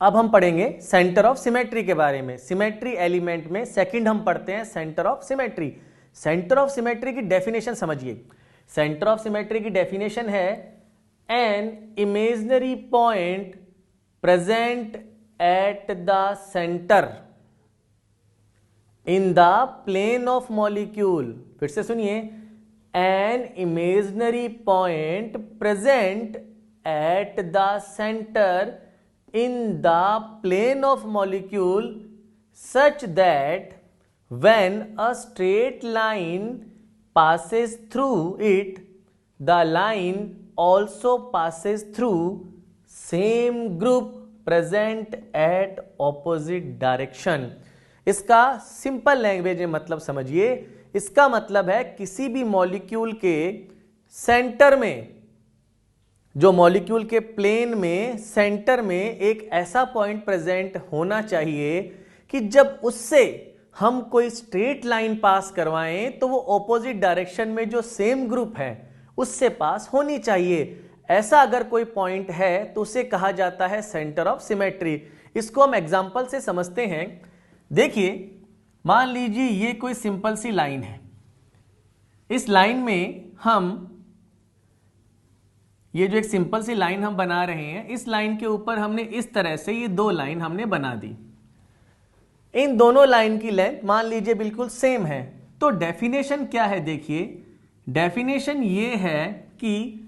अब हम पढ़ेंगे सेंटर ऑफ सिमेट्री के बारे में। सिमेट्री एलिमेंट में सेकंड हम पढ़ते हैं centre of symmetry. Centre of symmetry की डेफिनेशन समझिए। सेंटर ऑफ सिमेट्री की डेफिनेशन है an imaginary point present at the centre in the plane of molecule. फिर से सुनिए, an imaginary point present at the centre in the plane of molecule such that when a straight line passes through it, the line also passes through same group present at opposite direction। इसका simple language में मतलब समझिए। इसका मतलब है किसी भी molecule के सेंटर में, जो मॉलिक्यूल के प्लेन में सेंटर में एक ऐसा पॉइंट प्रेजेंट होना चाहिए कि जब उससे हम कोई स्ट्रेट लाइन पास करवाएं तो वो ऑपोजिट डायरेक्शन में जो सेम ग्रुप है उससे पास होनी चाहिए। ऐसा अगर कोई पॉइंट है तो उसे कहा जाता है सेंटर ऑफ सिमेट्री। इसको हम एग्जांपल से समझते हैं। देखिए, मान लीजिए ये कोई सिंपल सी लाइन है। इस लाइन में हम, ये जो एक सिंपल सी लाइन हम बना रहे हैं, इस लाइन के ऊपर हमने इस तरह से ये दो लाइन हमने बना दी। इन दोनों लाइन की लेंथ मान लीजिए बिल्कुल सेम है। तो डेफिनेशन क्या है? देखिए, डेफिनेशन ये है कि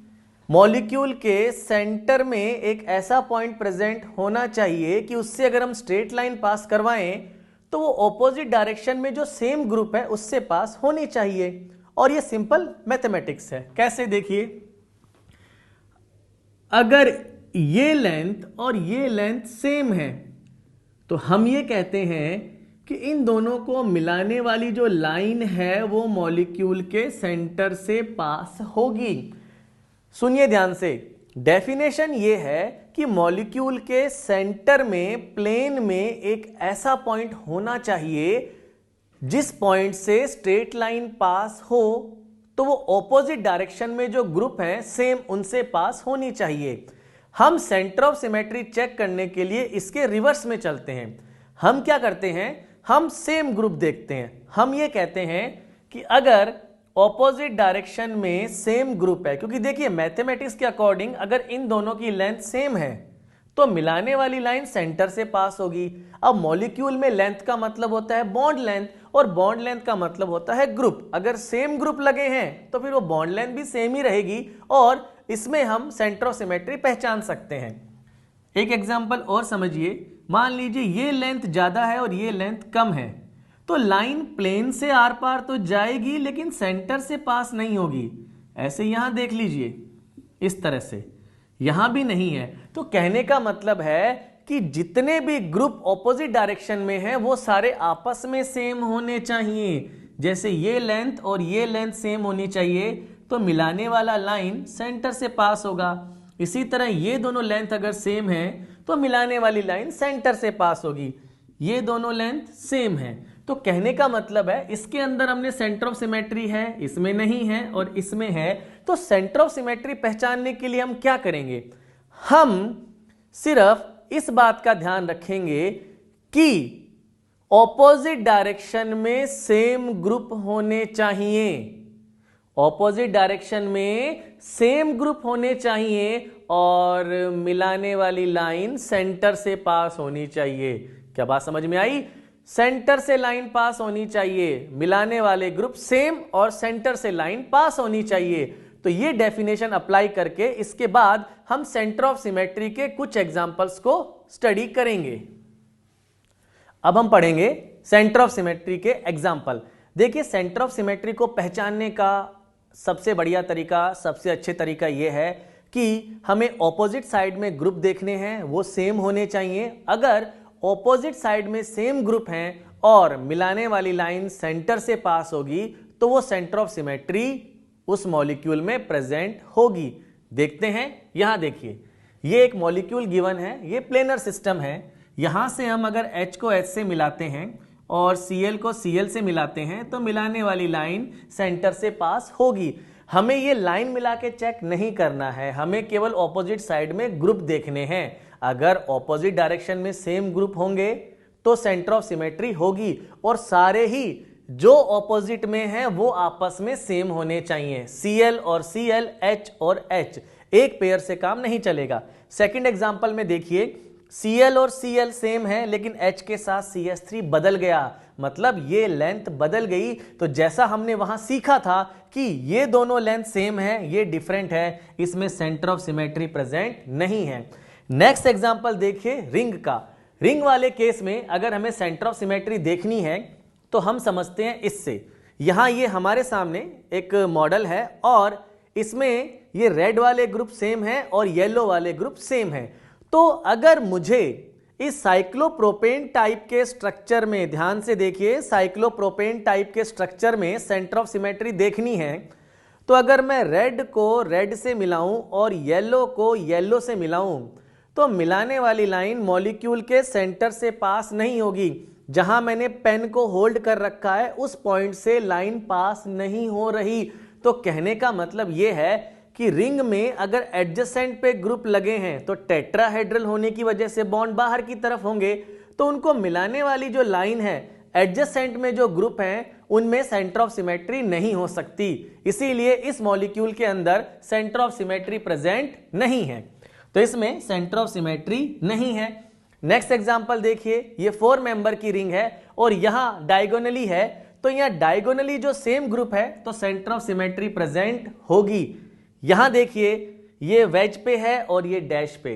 मॉलिक्यूल के सेंटर में एक ऐसा पॉइंट प्रेजेंट होना चाहिए कि उससे अगर हम स्ट्रेट लाइन पास करवाएं तो वो ऑपोजिट डायरेक्शन में जो सेम ग्रुप है उससे पास होनी चाहिए। और ये सिंपल मैथमेटिक्स है। कैसे? देखिए, अगर ये लेंथ और ये लेंथ सेम है तो हम ये कहते हैं कि इन दोनों को मिलाने वाली जो लाइन है वो मॉलिक्यूल के सेंटर से पास होगी। सुनिए ध्यान से, डेफिनेशन ये है कि मॉलिक्यूल के सेंटर में प्लेन में एक ऐसा पॉइंट होना चाहिए जिस पॉइंट से स्ट्रेट लाइन पास हो तो वो ऑपोजिट डायरेक्शन में जो ग्रुप है सेम उनसे पास होनी चाहिए। हम सेंटर ऑफ सिमेट्री चेक करने के लिए इसके रिवर्स में चलते हैं। हम क्या करते हैं? हम सेम ग्रुप देखते हैं। हम ये कहते हैं कि अगर ऑपोजिट डायरेक्शन में सेम ग्रुप है, क्योंकि देखिए मैथमेटिक्स के अकॉर्डिंग अगर इन दोनों की लेंथ सेम है तो मिलाने वाली लाइन सेंटर से पास होगी। अब मॉलिक्यूल में लेंथ का मतलब होता है बॉन्ड लेंथ, और बॉन्ड लेंथ का मतलब होता है ग्रुप। अगर सेम ग्रुप लगे हैं तो फिर वो बॉन्ड लेंथ भी सेम ही रहेगी और इसमें हम सेंटर ऑफ सिमेट्री पहचान सकते हैं। एक एग्जांपल और समझिए। मान लीजिए ये लेंथ ज्यादा है और ये लेंथ कम है, तो लाइन प्लेन से आर पार तो जाएगी लेकिन सेंटर से पास नहीं होगी। ऐसे यहां देख लीजिए, इस तरह से यहां भी नहीं है। तो कहने का मतलब है कि जितने भी ग्रुप ऑपोजिट डायरेक्शन में हैं वो सारे आपस में सेम होने चाहिए। जैसे ये लेंथ और ये लेंथ सेम होनी चाहिए तो मिलाने वाला लाइन सेंटर से पास होगा। इसी तरह ये दोनों लेंथ अगर सेम है तो मिलाने वाली लाइन सेंटर से पास होगी। ये दोनों लेंथ सेम है, तो कहने का मतलब है इसके अंदर हमने सेंटर ऑफ सिमेट्री है, इसमें नहीं है और इसमें है। तो सेंटर ऑफ सिमेट्री पहचानने के लिए हम क्या करेंगे? हम सिर्फ इस बात का ध्यान रखेंगे कि ऑपोजिट डायरेक्शन में सेम ग्रुप होने चाहिए। ऑपोजिट डायरेक्शन में सेम ग्रुप होने चाहिए और मिलाने वाली लाइन सेंटर से पास होनी चाहिए। क्या बात समझ में आई? सेंटर से लाइन पास होनी चाहिए, मिलाने वाले ग्रुप सेम और सेंटर से लाइन पास होनी चाहिए। तो ये डेफिनेशन अप्लाई करके इसके बाद हम सेंटर ऑफ सिमेट्री के कुछ एग्जांपल्स को स्टडी करेंगे। अब हम पढ़ेंगे सेंटर ऑफ सिमेट्री के एग्जांपल। देखिए, सेंटर ऑफ सिमेट्री को पहचानने का सबसे बढ़िया तरीका, सबसे अच्छे तरीका यह है कि हमें ऑपोजिट साइड में ग्रुप देखने हैं, वो सेम होने चाहिए। अगर ऑपोजिट साइड में सेम ग्रुप हैं और मिलाने वाली लाइन सेंटर से पास होगी तो वो सेंटर ऑफ सिमेट्री उस मॉलिक्यूल में प्रेजेंट होगी। देखते हैं, यहां देखिए, ये एक मॉलिक्यूल गिवन है, ये प्लेनर सिस्टम है। यहां से हम अगर H को H से मिलाते हैं और Cl को Cl से मिलाते हैं तो मिलाने वाली लाइन सेंटर से पास होगी। हमें ये लाइन मिला के चेक नहीं करना है, हमें केवल ऑपोजिट साइड में ग्रुप देखने हैं। अगर ऑपोजिट डायरेक्शन में सेम ग्रुप होंगे तो सेंटर ऑफ सिमेट्री होगी, और सारे ही जो ऑपोजिट में हैं वो आपस में सेम होने चाहिए। Cl और Cl, H और H, एक पेयर से काम नहीं चलेगा। सेकंड एग्जांपल में देखिए, Cl और Cl सेम है लेकिन H के साथ CH3 बदल गया, मतलब ये लेंथ बदल गई। तो जैसा हमने वहां सीखा था कि ये दोनों लेंथ सेम है, ये डिफरेंट है, इसमें सेंटर ऑफ सिमेट्री प्रेजेंट नहीं है। नेक्स्ट एग्जांपल देखिए रिंग का। रिंग वाले केस में अगर हमें सेंटर ऑफ सिमेट्री देखनी है तो हम समझते हैं इससे। यहां ये हमारे सामने एक मॉडल है और इसमें ये रेड वाले ग्रुप सेम है और येलो वाले ग्रुप सेम है। तो अगर मुझे इस साइक्लोप्रोपेन टाइप के स्ट्रक्चर में, ध्यान से देखिए, साइक्लोप्रोपेन टाइप के स्ट्रक्चर में सेंटर ऑफ सिमेट्री देखनी है, तो अगर मैं रेड को रेड से मिलाऊं और येलो को येलो से मिलाऊं तो मिलाने वाली लाइन मॉलिक्यूल के सेंटर से पास नहीं होगी। जहां मैंने पेन को होल्ड कर रखा है उस पॉइंट से लाइन पास नहीं हो रही। तो कहने का मतलब यह है कि रिंग में अगर एडजेसेंट पे ग्रुप लगे हैं तो टेट्राहेड्रल होने की वजह से बॉन्ड बाहर की तरफ होंगे, तो उनको मिलाने वाली जो लाइन है एडजेसेंट में जो ग्रुप हैं उनमें सेंटर ऑफ सिमेट्री नहीं हो सकती। इसीलिए इस मॉलिक्यूल के अंदर सेंटर ऑफ सिमेट्री प्रेजेंट नहीं है, तो इसमें सेंटर ऑफ सिमेट्री नहीं है। नेक्स्ट एग्जांपल देखिए, ये 4 मेंबर की रिंग है और यहां डायगोनली है, तो यहां डायगोनली जो सेम ग्रुप है तो सेंटर ऑफ सिमेट्री प्रेजेंट होगी। यहां देखिए ये वेज पे है और ये डैश पे,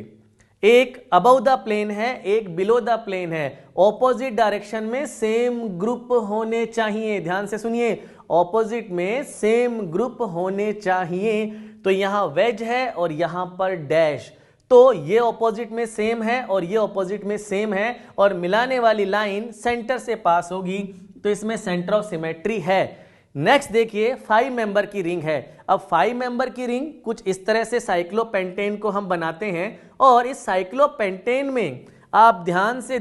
एक अबव द प्लेन है, एक बिलो द प्लेन है, ऑपोजिट डायरेक्शन में सेम ग्रुप होने चाहिए। ध्यान से सुनिए, ऑपोजिट में सेम ग्रुप होने चाहिए। तो यहां वेज है और यहां पर डैश, तो ये ऑपोजिट में सेम है और ये ऑपोजिट में सेम है और मिलाने वाली लाइन सेंटर से पास होगी, तो इसमें सेंटर ऑफ सिमेट्री है। नेक्स्ट देखिए 5 मेंबर की रिंग है। अब 5 मेंबर की रिंग कुछ इस तरह से साइक्लोपेंटेन को हम बनाते हैं और इस साइक्लोपेंटेन में आप ध्यान से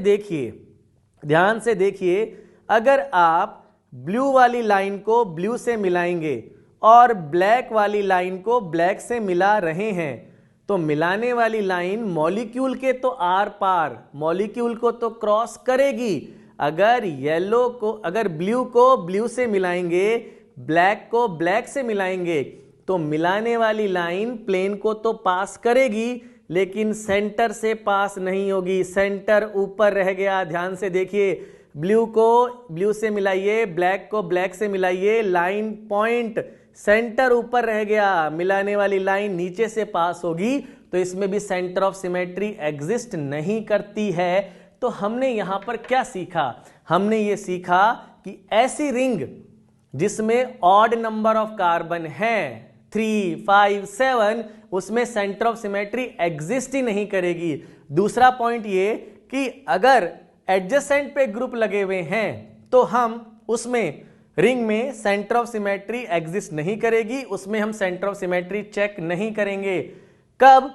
देखिए, अगर आप ब्लू वाली लाइन को ब्लू से मिलाएंगे और ब्लैक वाली लाइन को ब्लैक से मिला रहे हैं तो मिलाने वाली लाइन मॉलिक्यूल के तो आर पार, मॉलिक्यूल को तो क्रॉस करेगी। अगर ब्लू को ब्लू से मिलाएंगे, ब्लैक को ब्लैक से मिलाएंगे तो मिलाने वाली लाइन प्लेन को तो पास करेगी लेकिन सेंटर से पास नहीं होगी, सेंटर ऊपर रह गया। ध्यान से देखिए, ब्लू को ब्लू से मिलाइए, ब्लैक को ब्लैक से मिलाइए, लाइन पॉइंट सेंटर ऊपर रह गया, मिलाने वाली लाइन नीचे से पास होगी, तो इसमें भी सेंटर ऑफ सिमेट्री एग्जिस्ट नहीं करती है। तो हमने यहां पर क्या सीखा? हमने ये सीखा कि ऐसी रिंग जिसमें ऑड नंबर ऑफ कार्बन है 3, 5, 7, उसमें सेंटर ऑफ सिमेट्री एग्जिस्ट ही नहीं करेगी। दूसरा पॉइंट ये कि अगर एडजेसेंट पे ग्रुप लगे हुए हैं तो हम उसमें रिंग में सेंटर ऑफ सिमेट्री एग्जिस्ट नहीं करेगी, उसमें हम सेंटर ऑफ सिमेट्री चेक नहीं करेंगे। कब?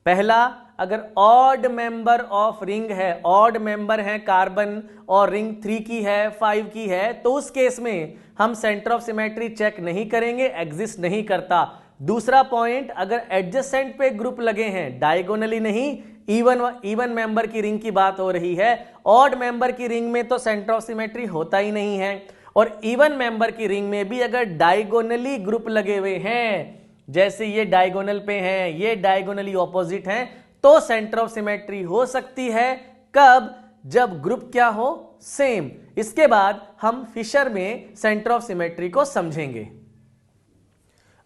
पहला, अगर ऑड मेंबर ऑफ रिंग है, ऑड मेंबर है कार्बन और रिंग 3 की है, 5 की है, तो उस केस में हम सेंटर ऑफ सिमेट्री चेक नहीं करेंगे, एग्जिस्ट नहीं करता। दूसरा पॉइंट, अगर एडजेसेंट पे ग्रुप लगे हैं, डायगोनली नहीं, इवन मेंबर की रिंग की बात हो रही है, ऑड मेंबर की रिंग में तो सेंटर ऑफ सिमेट्री होता ही नहीं है, और इवन मेंबर की रिंग में भी अगर डायगोनली ग्रुप लगे हुए हैं, जैसे ये डायगोनल पे हैं, ये डायगोनली ऑपोजिट हैं, तो सेंटर ऑफ सिमेट्री हो सकती है। कब? जब ग्रुप क्या हो? सेम। इसके बाद हम फिशर में सेंटर ऑफ सिमेट्री को समझेंगे।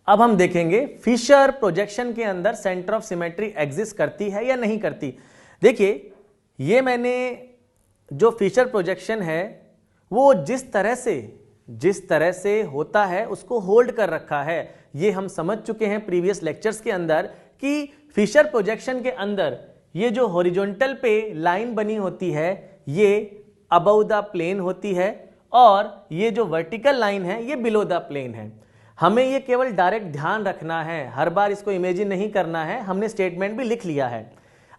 अब हम देखेंगे फिशर प्रोजेक्शन के अंदर सेंटर ऑफ सिमेट्री एग्जिस्ट करती है या नहीं करती। देखिए, ये मैंने जो फिशर प्रोजेक्शन है वो जिस तरह से होता है उसको होल्ड कर रखा है। ये हम समझ चुके हैं प्रीवियस लेक्चर्स के अंदर कि फिशर प्रोजेक्शन के अंदर ये जो हॉरिजॉन्टल पे लाइन बनी होती है ये अबव द प्लेन होती है और ये जो वर्टिकल लाइन है ये बिलो द प्लेन है। हमें ये केवल डायरेक्ट ध्यान रखना है, हर बार इसको इमेजिन नहीं करना है। हमने स्टेटमेंट भी लिख लिया है।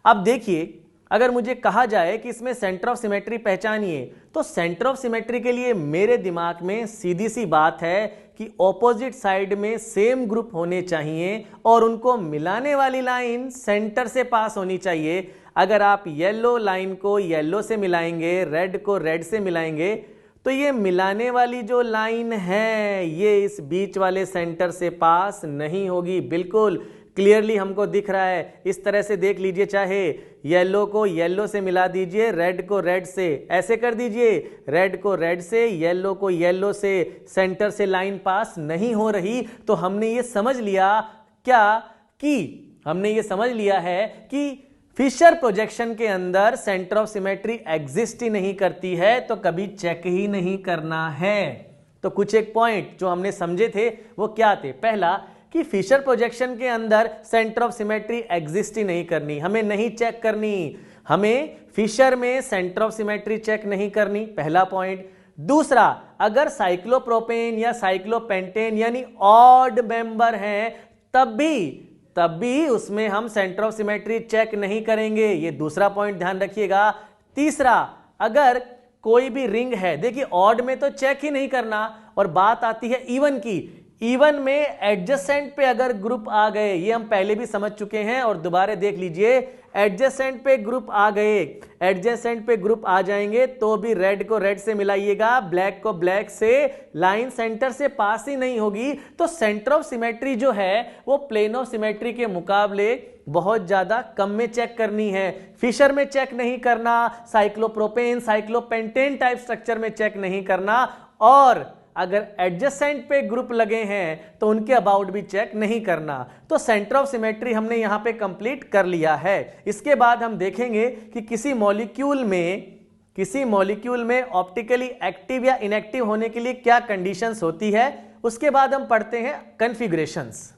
अब देखिए, अगर मुझे कहा जाए कि इसमें सेंटर ऑफ सिमेट्री पहचानिए, तो सेंटर ऑफ सिमेट्री के लिए मेरे दिमाग में सीधी सी बात है कि ऑपोजिट साइड में सेम ग्रुप होने चाहिए और उनको मिलाने वाली लाइन सेंटर से पास होनी चाहिए। अगर आप येलो लाइन को येलो से मिलाएंगे, रेड को रेड से मिलाएंगे, तो ये मिलाने वाली जो लाइन है ये इस बीच वाले सेंटर से पास नहीं होगी। बिल्कुल क्लियरली हमको दिख रहा है। इस तरह से देख लीजिए, चाहे येलो को येलो से मिला दीजिए, रेड को रेड से, ऐसे कर दीजिए, रेड को रेड से, येलो को येलो से, सेंटर से लाइन पास नहीं हो रही। तो हमने ये समझ लिया क्या कि हमने ये समझ लिया है कि फिशर प्रोजेक्शन के अंदर सेंटर ऑफ सिमेट्री एग्जिस्ट ही नहीं करती है, तो कभी चेक ही नहीं करना है। तो कुछ एक पॉइंट जो हमने समझे थे वो क्या थे? पहला कि फिशर प्रोजेक्शन के अंदर सेंटर ऑफ सिमेट्री एग्जिस्ट ही नहीं करनी, हमें नहीं चेक करनी, हमें फिशर में सेंटर ऑफ सिमेट्री चेक नहीं करनी, पहला पॉइंट। दूसरा, अगर साइक्लोप्रोपेन या साइक्लोपेंटेन यानी ऑड मेंबर हैं तब भी उसमें हम सेंटर ऑफ सिमेट्री चेक नहीं करेंगे, ये दूसरा पॉइंट ध्यान रखिएगा। तीसरा, अगर कोई भी रिंग है, देखिए ऑड में तो चेक ही नहीं करना, और बात आती है इवन की। इवन में एडजेसेंट पे अगर ग्रुप आ गए, ये हम पहले भी समझ चुके हैं और दोबारा देख लीजिए, एडजेसेंट पे ग्रुप आ गए, एडजेसेंट पे ग्रुप आ जाएंगे तो भी रेड को रेड से मिलाइएगा, ब्लैक को ब्लैक से, लाइन सेंटर से पास ही नहीं होगी। तो सेंटर ऑफ सिमेट्री जो है वो प्लेन ऑफ सिमेट्री के मुकाबले बहुत ज्यादा कम में चेक करनी है। फिशर में चेक नहीं करना, साइक्लोप्रोपेन साइक्लोपेंटेन टाइप स्ट्रक्चर में चेक नहीं करना, और अगर एडजेसेंट पे ग्रुप लगे हैं तो उनके अबाउट भी चेक नहीं करना। तो सेंटर ऑफ सिमेट्री हमने यहां पे कंप्लीट कर लिया है। इसके बाद हम देखेंगे कि किसी मॉलिक्यूल में ऑप्टिकली एक्टिव या इनएक्टिव होने के लिए क्या कंडीशंस होती है। उसके बाद हम पढ़ते हैं कॉन्फ़िगरेशंस।